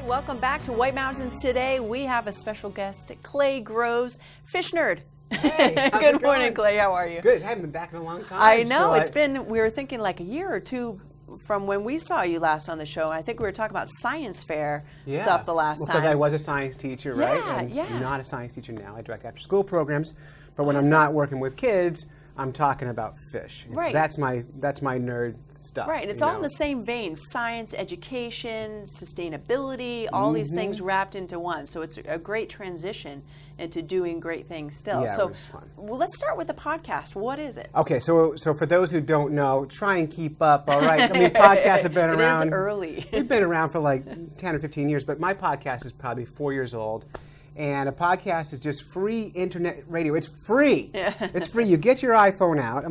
Welcome back to White Mountains Today. We have a special guest, Clay Groves, fish nerd. Hey, Good morning, Clay. How are you? Good. I haven't been back in a long time. I know. It's been, we were thinking like a year or two from when we saw you last on the show. I think we were talking about science fair stuff the last time. Because I was a science teacher, right? I'm not a science teacher now. I direct after school programs. But when I'm not working with kids, I'm talking about fish. Right. That's my nerd stuff. Right, and it's all in the same vein: science, education, sustainability, all these things wrapped into one. So it's a great transition into doing great things still. Yeah, so, it was fun. Well, let's start with the podcast. What is it? Okay, so for those who don't know, try and keep up, all right? I mean, podcasts have been around. It is early. We've been around for like 10 or 15 years, but my podcast is probably 4 years old. And a podcast is just free internet radio. It's free. Yeah. It's free. You get your iPhone out.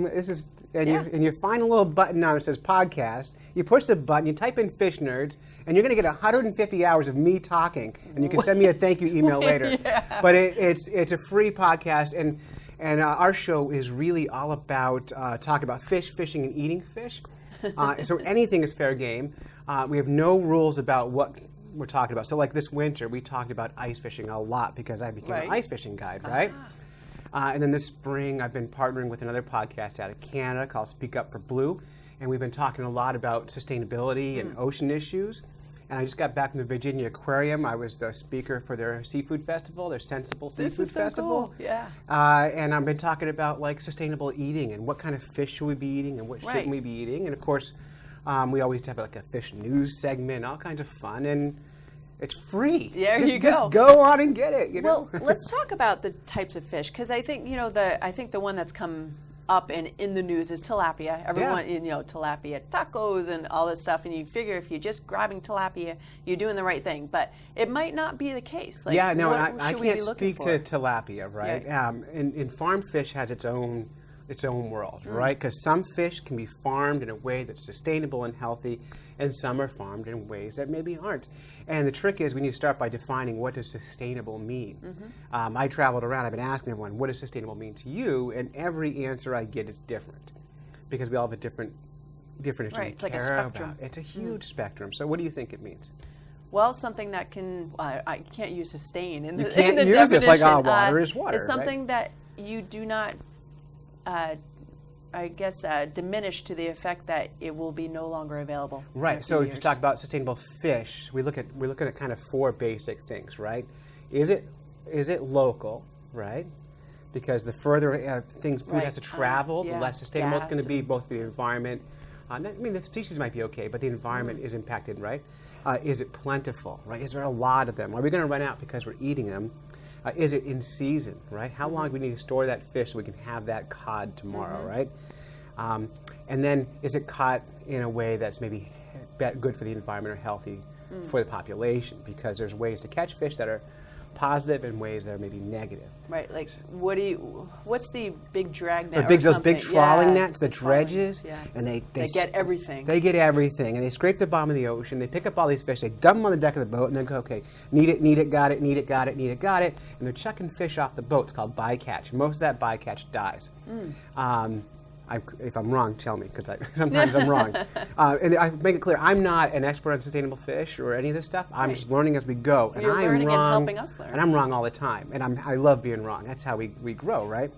You find a little button on it that says podcast. You push the button. You type in Fish Nerds, and you're going to get 150 hours of me talking. And you can send me a thank you email later. But it's a free podcast, and our show is really all about talking about fish, fishing, and eating fish. So anything is fair game. We have no rules about what we're talking about. So like this winter, we talked about ice fishing a lot because I became an ice fishing guide, right? And then this spring, I've been partnering with another podcast out of Canada called Speak Up for Blue, and we've been talking a lot about sustainability and ocean issues. And I just got back from the Virginia Aquarium. I was the speaker for their seafood festival, their Sensible Seafood Festival. Cool. Yeah. And I've been talking about like sustainable eating and what kind of fish should we be eating and what shouldn't we be eating. And of course, we always have like a fish news segment, all kinds of fun, and it's free. There you go. Just go on and get it. Well, let's talk about the types of fish, because I think the one that's come up in the news is tilapia. Everyone, tilapia tacos and all this stuff, and you figure if you're just grabbing tilapia, you're doing the right thing. But it might not be the case. Like, I should we can't be looking speak for? to tilapia, right? Yeah. And farm fish has its own world, right? Because some fish can be farmed in a way that's sustainable and healthy, and some are farmed in ways that maybe aren't. And the trick is we need to start by defining what does sustainable mean. I traveled around, I've been asking everyone, what does sustainable mean to you? And every answer I get is different, because we all have a different issue. Right, it's like a spectrum. It's a huge spectrum. So what do you think it means? Well, something that can, I can't use sustain in the definition. You can't use it like, water is water. It's something that you do not, diminish to the effect that it will be no longer available. Right. So if you talk about sustainable fish, we look at kind of four basic things, right? Is it local, right? Because the further food has to travel, the less sustainable it's going to be, both for the environment. The species might be okay, but the environment is impacted, right? Is it plentiful, right? Is there a lot of them? Are we going to run out because we're eating them? Is it in season, right? How long do we need to store that fish so we can have that cod tomorrow, right? And then is it caught in a way that's maybe good for the environment or healthy for the population? Because there's ways to catch fish that are positive and ways that are maybe negative. Right, like what's the big drag net? Those big trawling nets, the dredges, and they get everything. They get everything, and they scrape the bottom of the ocean. They pick up all these fish, they dump them on the deck of the boat, and then go, okay, need it, got it, need it, got it, need it, got it, and they're chucking fish off the boat. It's called bycatch. Most of that bycatch dies. If I'm wrong, tell me, because sometimes I'm wrong. And I make it clear, I'm not an expert on sustainable fish or any of this stuff. I'm just learning as we go. You're learning and helping us learn. And I'm wrong all the time. And I love being wrong. That's how we grow, right?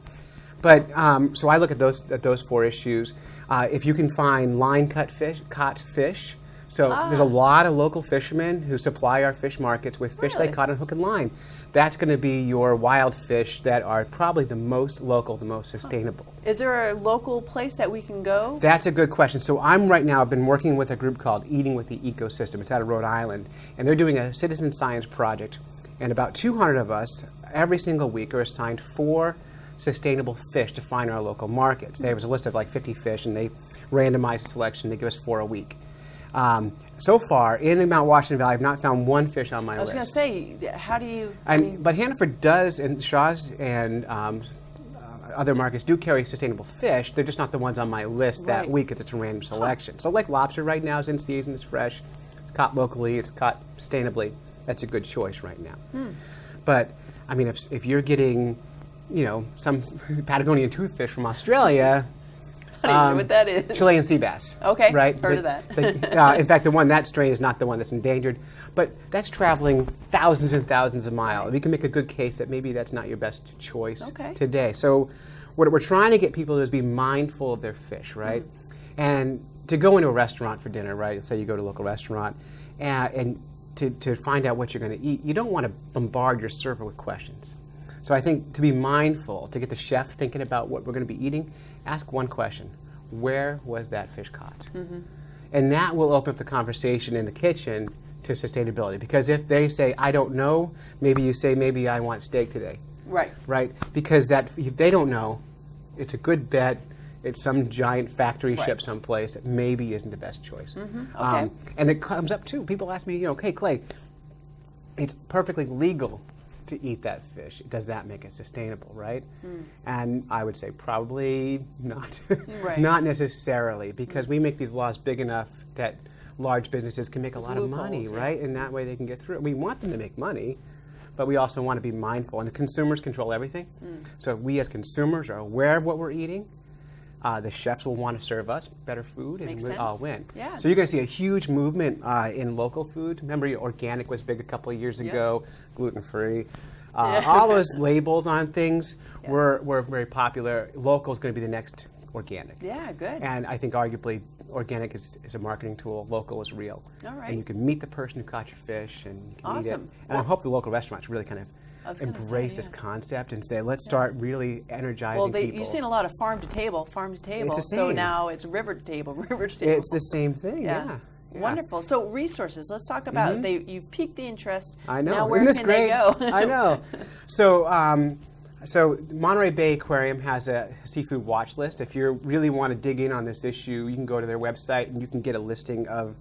But so I look at those four issues. If you can find caught fish. So there's a lot of local fishermen who supply our fish markets with fish they caught on hook and line. That's going to be your wild fish that are probably the most local, the most sustainable. Is there a local place that we can go? That's a good question. So I've been working with a group called Eating with the Ecosystem. It's out of Rhode Island. And they're doing a citizen science project. And about 200 of us every single week are assigned 4 sustainable fish to find our local markets. There was a list of like 50 fish, and they randomize the selection. They give us 4 a week. So far, in the Mount Washington Valley, I've not found one fish on my list. I was going to say, how do you... But Hannaford does, and Shaw's and other markets do carry sustainable fish. They're just not the ones on my list that week because it's a random selection. So like lobster right now is in season, it's fresh, it's caught locally, it's caught sustainably. That's a good choice right now. But, I mean, if you're getting, some Patagonian toothfish from Australia... I don't even know what that is. Chilean sea bass. Okay, right? heard of that. In fact, that strain is not the one that's endangered, but that's traveling thousands and thousands of miles. We can make a good case that maybe that's not your best choice today. So what we're trying to get people to do is be mindful of their fish, right? And to go into a restaurant for dinner, right? Say you go to a local restaurant, and to find out what you're going to eat, you don't want to bombard your server with questions. So I think to be mindful, to get the chef thinking about what we're going to be eating, ask one question: where was that fish caught? And that will open up the conversation in the kitchen to sustainability. Because if they say, I don't know, maybe you say, maybe I want steak today. Right. Right? Because if they don't know, it's a good bet it's some giant factory ship someplace that maybe isn't the best choice. Okay. And it comes up too. People ask me, okay, Clay, it's perfectly legal to eat that fish. Does that make it sustainable, right? And I would say probably not. Not necessarily, because we make these laws big enough that large businesses can make a lot of money, right? And that way they can get through it. We want them to make money, but we also want to be mindful. And the consumers control everything. So we as consumers are aware of what we're eating. The chefs will want to serve us better food, and we'll all win. Yeah. So you're going to see a huge movement in local food. Remember, organic was big a couple of years ago, gluten-free. All those labels on things were very popular. Local is going to be the next organic. Yeah, good. And I think arguably organic is a marketing tool. Local is real. All right. And you can meet the person who caught your fish and you can eat it. Awesome. And I hope the local restaurants really kind of embrace this concept and say, let's start really energizing people. You've seen a lot of farm to table. It's the same. So now it's river to table, river to table. It's the same thing, yeah. Wonderful. So resources, let's talk about, you've piqued the interest. I know. Now where can they go? I know. So Monterey Bay Aquarium has a seafood watch list. If you really want to dig in on this issue, you can go to their website and you can get a listing of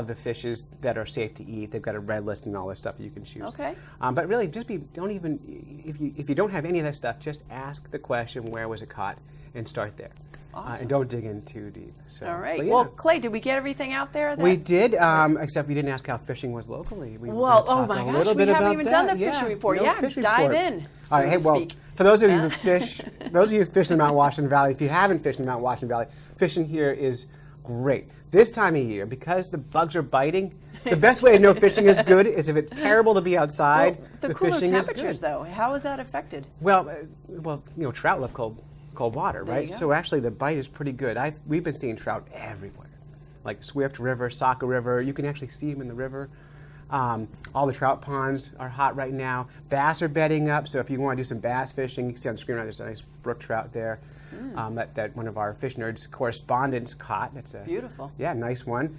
the fishes that are safe to eat. They've got a red list and all this stuff you can choose. Okay. But really, if you don't have any of that stuff, just ask the question, where was it caught, and start there. Awesome. And don't dig in too deep. So, all right. Well, Clay, did we get everything out there? We did, except we didn't ask how fishing was locally. Oh my gosh, we haven't even done the fishing report. Dive in. All right. Hey, well, for those of you who fish, those of you who fish in the Mount Washington Valley, if you haven't fished in the Mount Washington Valley, fishing here is great. This time of year, because the bugs are biting, the best way to know fishing is good is if it's terrible to be outside. The cooler temperatures, though, how is that affected? Well, trout love cold water, right? So actually, the bite is pretty good. We've been seeing trout everywhere, like Swift River, Saco River. You can actually see them in the river. All the trout ponds are hot right now. Bass are bedding up, so if you want to do some bass fishing, you can see on the screen right there's a nice brook trout there that one of our fish nerds correspondents caught. That's a beautiful. Yeah, nice one.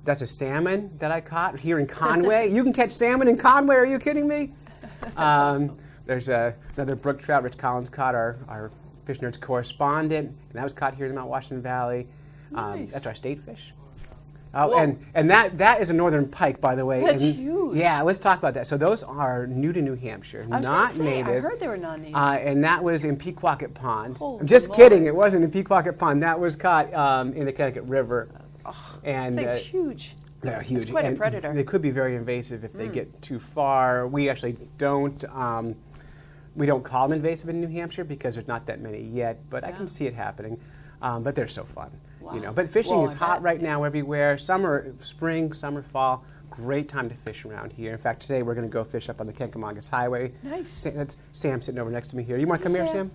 That's a salmon that I caught here in Conway. You can catch salmon in Conway. Are you kidding me? Awesome. There's another brook trout Rich Collins caught, our fish nerds correspondent, and that was caught here in the Mount Washington Valley. Nice. That's our state fish. And that is a northern pike, by the way. That's huge. Yeah, let's talk about that. So those are new to New Hampshire, not native. I heard they were non-native. And that was in Pequawket Pond. I'm just kidding. It wasn't in Pequawket Pond. That was caught in the Connecticut River. And thing's huge. They're huge. It's quite a predator. They could be very invasive if they get too far. We actually don't. We don't call them invasive in New Hampshire because there's not that many yet. But I can see it happening. But they're so fun. Wow. But fishing is hot right now everywhere. Spring, summer, fall, great time to fish around here. In fact, today we're going to go fish up on the Kenkamongus Highway. Nice. That's Sam sitting over next to me here. You want to come here, Sam?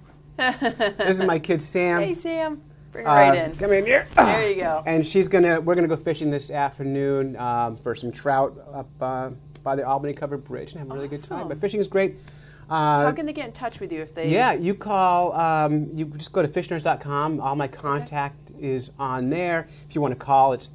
This is my kid, Sam. Hey, Sam. Bring her right in. Come in here. There you go. And we're going to go fishing this afternoon for some trout up by the Albany Covered Bridge and have a really good time. But fishing is great. How can they get in touch with you if they... Yeah, you call, you just go to fishnerds.com. All my contact is on there. If you want to call, just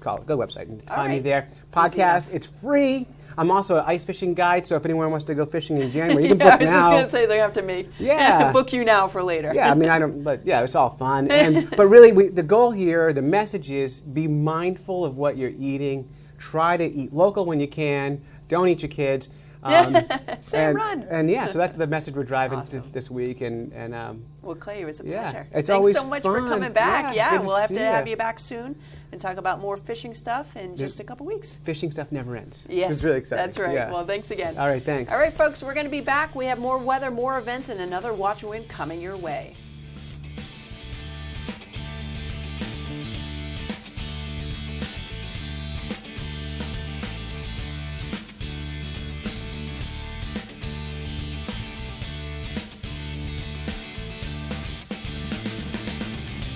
call it. Go to the website and find me there. Podcast, it's free. I'm also an ice fishing guide, so if anyone wants to go fishing in January, you can book now. I was just going to say they have to book you now for later. Yeah, I mean, it's all fun. But really, the goal here, the message is be mindful of what you're eating. Try to eat local when you can. Don't eat your kids. Run. And so that's the message we're driving this week. Well, Clay, it was a pleasure. It's Thanks always so much fun. for coming back. Yeah, we'll have to have you you back soon and talk about more fishing stuff in just a couple weeks. Fishing stuff never ends. Yes, it's really exciting. That's right. Yeah. Well, thanks again. All right, thanks. All right, folks, we're going to be back. We have more weather, more events, and another Watch and Win coming your way.